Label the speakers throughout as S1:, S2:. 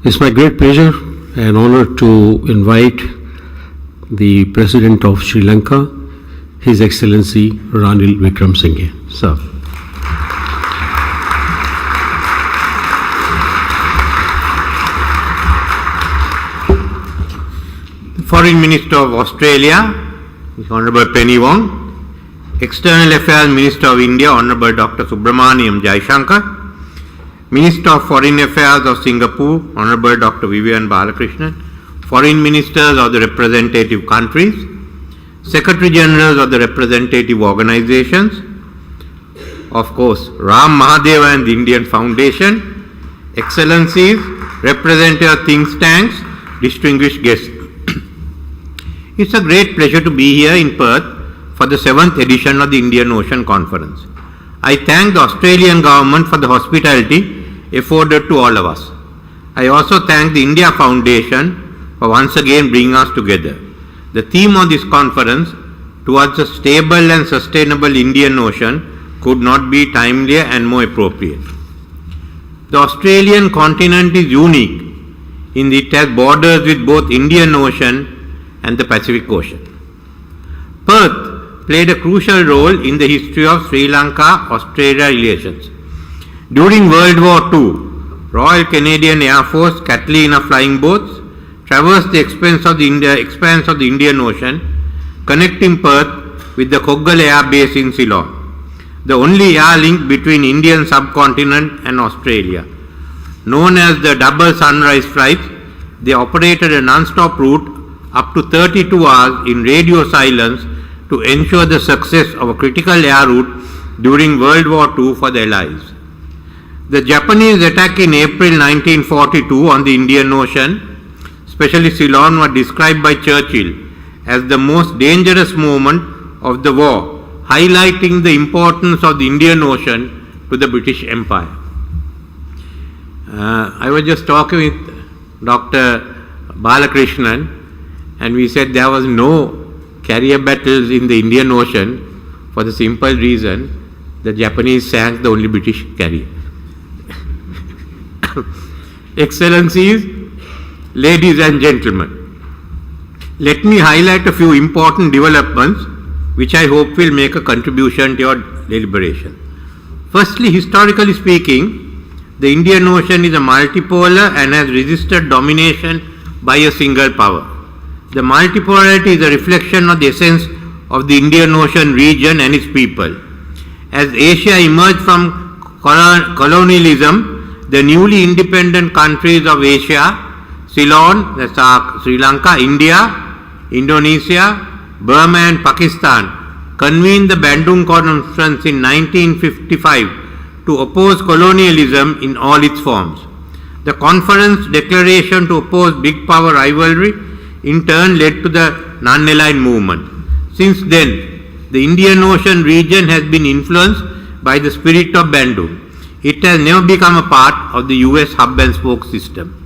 S1: It's my great pleasure and honor to invite the President of Sri Lanka, His Excellency Ranil Wickremesinghe. Sir.
S2: The Foreign Minister of Australia, His Honourable Penny Wong, External Affairs Minister of India, Honourable Dr. Subramaniam Jaishankar, Minister of Foreign Affairs of Singapore, Honourable Dr. Vivian Balakrishnan, Foreign Ministers of the representative countries, Secretary Generals of the representative organizations, of course, Ram Mahadeva and the Indian Foundation, Excellencies, representative of think tanks, distinguished guests. It's a great pleasure to be here in Perth for the 7th edition of the Indian Ocean Conference. I thank the Australian government for the hospitality afforded to all of us. I also thank the India Foundation for once again bringing us together. The theme of this conference, towards a stable and sustainable Indian Ocean, could not be timelier and more appropriate. The Australian continent is unique in that it has borders with both Indian Ocean and the Pacific Ocean. Perth played a crucial role in the history of Sri Lanka-Australia relations. During World War II, Royal Canadian Air Force Catalina flying boats traversed the expanse of the Indian Ocean, connecting Perth with the Koggal Air Base in Ceylon, the only air link between Indian subcontinent and Australia. Known as the double sunrise flights, they operated a non-stop route up to 32 hours in radio silence to ensure the success of a critical air route during World War II for the Allies. The Japanese attack in April 1942 on the Indian Ocean, especially Ceylon, was described by Churchill as the most dangerous moment of the war, highlighting the importance of the Indian Ocean to the British Empire. I was just talking with Dr. Balakrishnan, and we said there was no carrier battles in the Indian Ocean for the simple reason the Japanese sank the only British carrier. Excellencies, ladies and gentlemen, let me highlight a few important developments which I hope will make a contribution to your deliberation. Firstly, historically speaking, the Indian Ocean is a multipolar and has resisted domination by a single power. The multipolarity is a reflection of the essence of the Indian Ocean region and its people. As Asia emerged from colonialism, the newly independent countries of Asia, Ceylon, that's Sri Lanka, India, Indonesia, Burma and Pakistan, convened the Bandung Conference in 1955 to oppose colonialism in all its forms. The conference declaration to oppose big power rivalry in turn led to the non-aligned movement. Since then, the Indian Ocean region has been influenced by the spirit of Bandung. It has never become a part of the US hub and spoke system.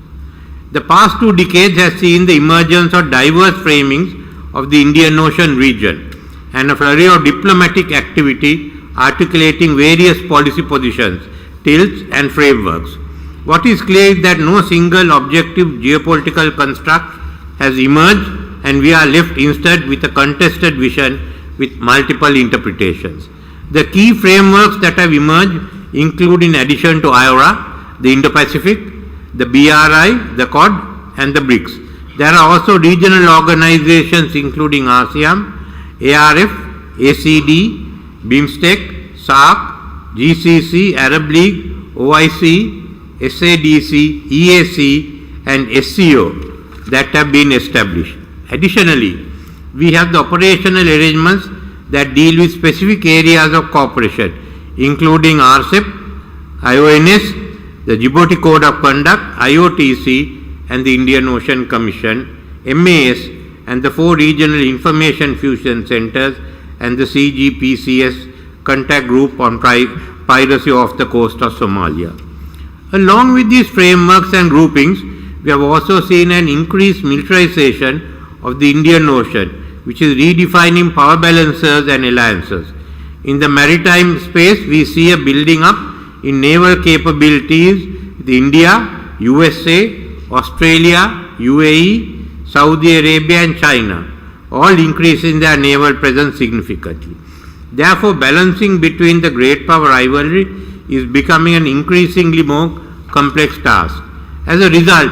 S2: The past 2 decades has seen the emergence of diverse framings of the Indian Ocean region and a flurry of diplomatic activity articulating various policy positions, tilts and frameworks. What is clear is that no single objective geopolitical construct has emerged, and we are left instead with a contested vision with multiple interpretations. The key frameworks that have emerged include, in addition to IORA, the Indo-Pacific, the BRI, the Quad and the BRICS. There are also regional organizations including ASEAN, ARF, ACD, BIMSTEC, SAARC, GCC, Arab League, OIC, SADC, EAC and SCO that have been established. Additionally, we have the operational arrangements that deal with specific areas of cooperation, including RCEP, IONS, the Djibouti Code of Conduct, IOTC and the Indian Ocean Commission, MAS and the 4 regional information fusion centers and the CGPCS contact group on piracy off the coast of Somalia. Along with these frameworks and groupings, we have also seen an increased militarization of the Indian Ocean, which is redefining power balances and alliances. In the maritime space, we see a building up in naval capabilities with India, USA, Australia, UAE, Saudi Arabia and China, all increasing their naval presence significantly. Therefore, balancing between the great power rivalry is becoming an increasingly more complex task. As a result,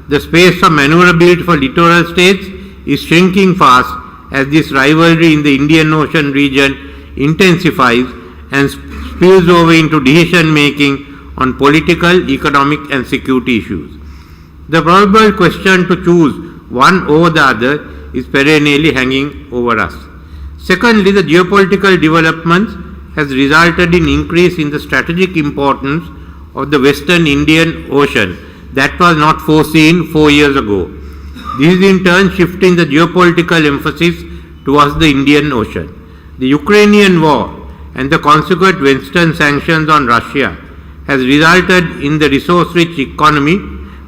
S2: the space of maneuverability for littoral states is shrinking fast as this rivalry in the Indian Ocean region intensifies and spills over into decision making on political, economic and security issues. The probable question to choose one over the other is perennially hanging over us. Secondly, the geopolitical developments has resulted in increase in the strategic importance of the Western Indian Ocean that was not foreseen 4 years ago. This is in turn shifting the geopolitical emphasis towards the Indian Ocean. The Ukrainian war and the consequent Western sanctions on Russia has resulted in the resource-rich economy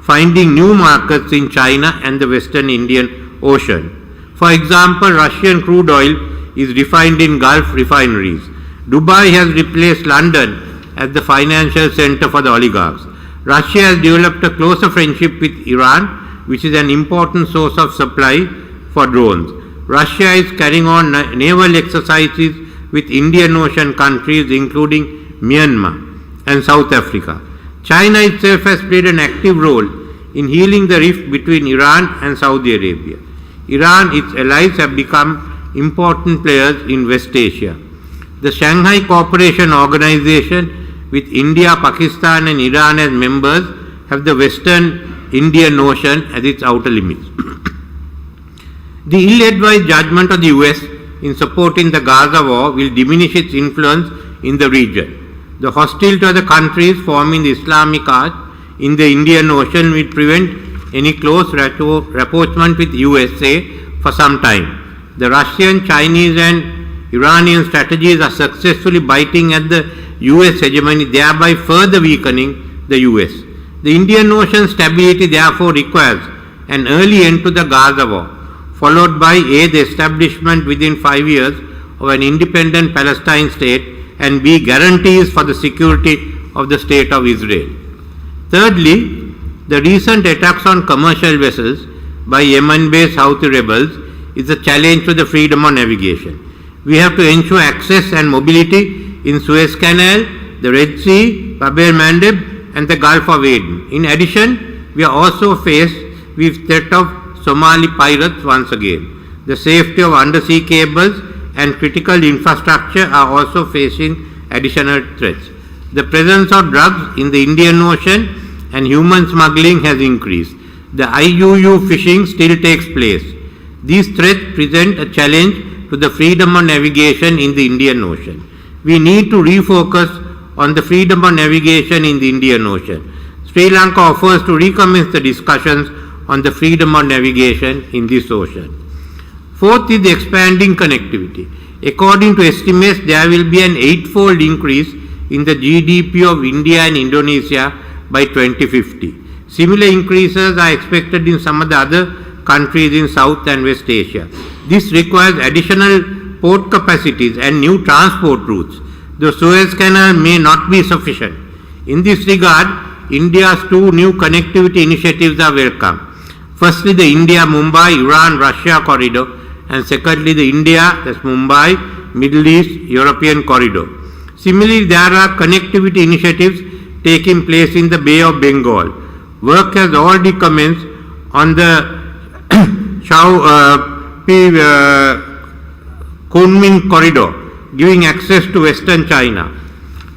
S2: finding new markets in China and the Western Indian Ocean. For example, Russian crude oil is refined in Gulf refineries. Dubai has replaced London as the financial center for the oligarchs. Russia has developed a closer friendship with Iran, which is an important source of supply for drones. Russia is carrying on naval exercises with Indian Ocean countries including Myanmar and South Africa. China itself has played an active role in healing the rift between Iran and Saudi Arabia. Iran, its allies have become important players in West Asia. The Shanghai Cooperation Organization with India, Pakistan and Iran as members have the Western Indian Ocean as its outer limits. The ill-advised judgment of the US in supporting the Gaza war will diminish its influence in the region. The hostility of the countries forming the Islamic Arc in the Indian Ocean will prevent any close rapprochement with USA for some time. The Russian, Chinese and Iranian strategies are successfully biting at the US hegemony, thereby further weakening the US. The Indian Ocean stability therefore requires an early end to the Gaza war, followed by A, the establishment within 5 years of an independent Palestine state, and B, guarantees for the security of the state of Israel. Thirdly, the recent attacks on commercial vessels by Yemen-based Houthi rebels is a challenge to the freedom of navigation. We have to ensure access and mobility in Suez Canal, the Red Sea, Bab el-Mandeb and the Gulf of Aden. In addition, we are also faced with threat of Somali pirates once again. The safety of undersea cables and critical infrastructure are also facing additional threats. The presence of drugs in the Indian Ocean and human smuggling has increased. The IUU fishing still takes place. These threats present a challenge to the freedom of navigation in the Indian Ocean. We need to refocus on the freedom of navigation in the Indian Ocean. Sri Lanka offers to recommence the discussions on the freedom of navigation in this ocean. Fourth is the expanding connectivity. According to estimates, there will be an 8-fold increase in the GDP of India and Indonesia by 2050. Similar increases are expected in some of the other countries in South and West Asia. This requires additional port capacities and new transport routes. The Suez Canal may not be sufficient. In this regard, India's 2 new connectivity initiatives are welcome. Firstly, the India-Mumbai, Iran-Russia corridor, and secondly, the India, that's Mumbai, Middle East, European corridor. Similarly, there are connectivity initiatives taking place in the Bay of Bengal. Work has already commenced on the Kunming corridor, giving access to western China.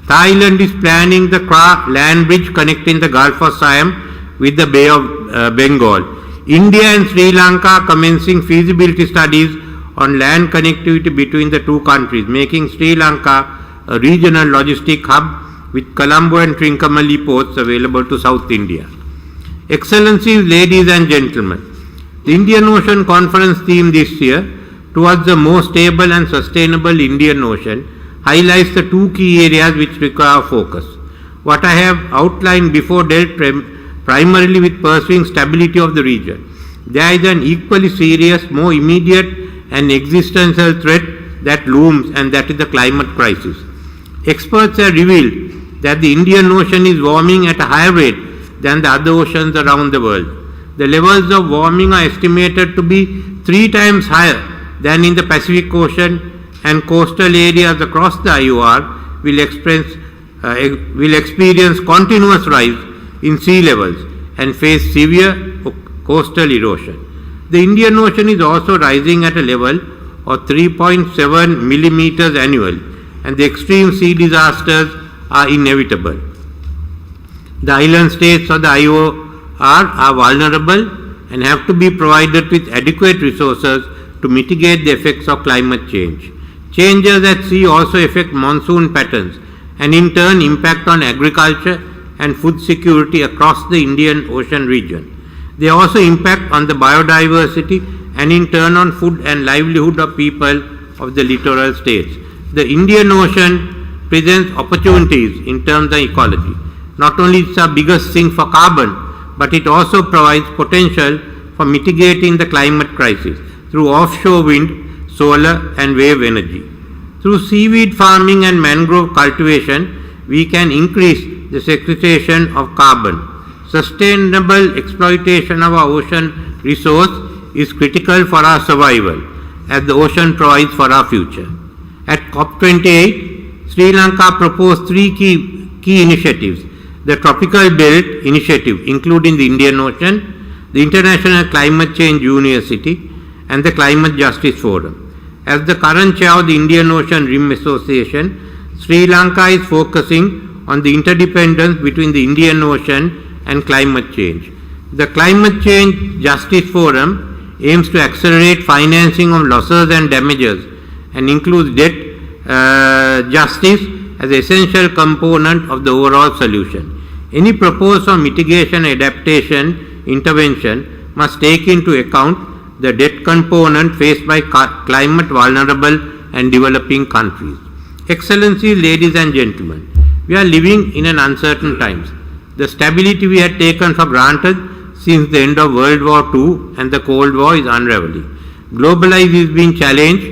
S2: Thailand is planning the Kra land bridge connecting the Gulf of Siam with the Bay of Bengal. India and Sri Lanka are commencing feasibility studies on land connectivity between the two countries, making Sri Lanka a regional logistic hub with Colombo and Trincomalee ports available to South India. Excellencies, ladies and gentlemen, the Indian Ocean Conference theme this year, towards a more stable and sustainable Indian Ocean, highlights the 2 key areas which require focus. What I have outlined before dealt primarily with pursuing stability of the region. There is an equally serious, more immediate and existential threat that looms, and that is the climate crisis. Experts have revealed that the Indian Ocean is warming at a higher rate than the other oceans around the world. The levels of warming are estimated to be 3 times higher than in the Pacific Ocean, and coastal areas across the IOR will experience continuous rise in sea levels and face severe coastal erosion. The Indian Ocean is also rising at a level of 3.7 millimeters annually, and the extreme sea disasters are inevitable. The island states of the IOR are vulnerable and have to be provided with adequate resources to mitigate the effects of climate change. Changes at sea also affect monsoon patterns and in turn impact on agriculture and food security across the Indian Ocean region. They also impact on the biodiversity and in turn on food and livelihood of people of the littoral states. The Indian Ocean presents opportunities in terms of ecology. Not only is it the biggest sink for carbon, but it also provides potential for mitigating the climate crisis through offshore wind, solar and wave energy. Through seaweed farming and mangrove cultivation, we can increase the sequestration of carbon. Sustainable exploitation of our ocean resource is critical for our survival, as the ocean provides for our future. At COP28, Sri Lanka proposed 3 key initiatives: the Tropical Belt Initiative, including the Indian Ocean, the International Climate Change University, and the Climate Justice Forum. As the current chair of the Indian Ocean Rim Association, Sri Lanka is focusing on the interdependence between the Indian Ocean and climate change. The Climate Change Justice Forum aims to accelerate financing of losses and damages and includes debt justice as an essential component of the overall solution. Any proposal of mitigation and adaptation intervention must take into account the debt component faced by climate vulnerable and developing countries. Excellencies, ladies and gentlemen, we are living in an uncertain times. The stability we had taken for granted since the end of World War II and the Cold War is unraveling. Globalization is being challenged,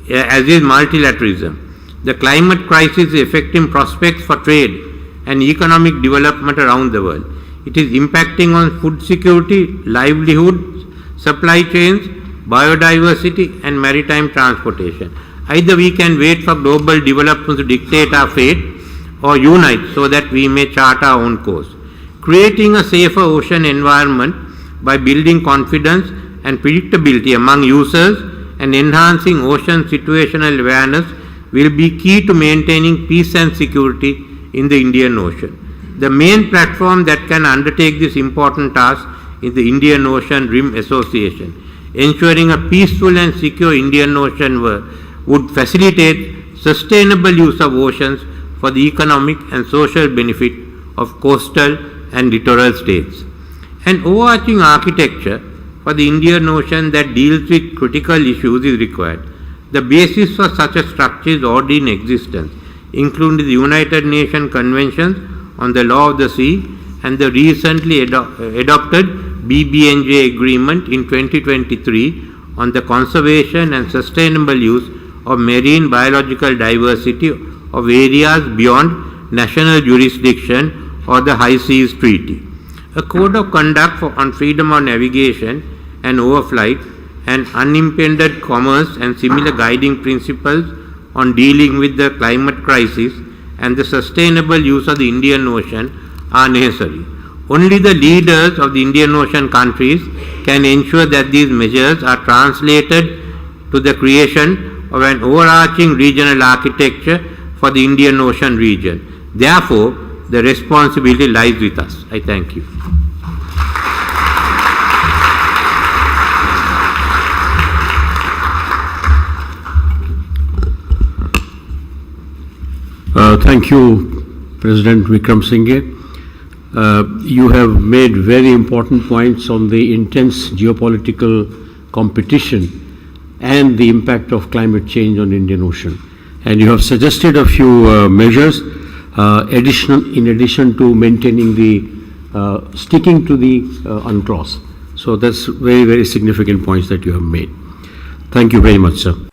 S2: as is multilateralism. The climate crisis is affecting prospects for trade and economic development around the world. It is impacting on food security, livelihoods, supply chains, biodiversity and maritime transportation. Either we can wait for global development to dictate our fate or unite so that we may chart our own course. Creating a safer ocean environment by building confidence and predictability among users and enhancing ocean situational awareness will be key to maintaining peace and security in the Indian Ocean. The main platform that can undertake this important task is the Indian Ocean Rim Association. Ensuring a peaceful and secure Indian Ocean would facilitate sustainable use of oceans for the economic and social benefit of coastal and littoral states. An overarching architecture for the Indian Ocean that deals with critical issues is required. The basis for such a structure is already in existence, including the United Nations Conventions on the Law of the Sea and the recently adopted BBNJ agreement in 2023 on the conservation and sustainable use of marine biological diversity of areas beyond national jurisdiction or the High Seas Treaty. A code of conduct on freedom of navigation and overflight and unimpeded commerce and similar guiding principles on dealing with the climate crisis and the sustainable use of the Indian Ocean are necessary. Only the leaders of the Indian Ocean countries can ensure that these measures are translated to the creation of an overarching regional architecture for the Indian Ocean region. Therefore, the responsibility lies with us. I thank you.
S1: Thank you, President Wickremesinghe. You have made very important points on the intense geopolitical competition and the impact of climate change on Indian Ocean. And you have suggested a few measures in addition to maintaining the sticking to the UNCLOS. So that's very, very significant points that you have made. Thank you very much, sir.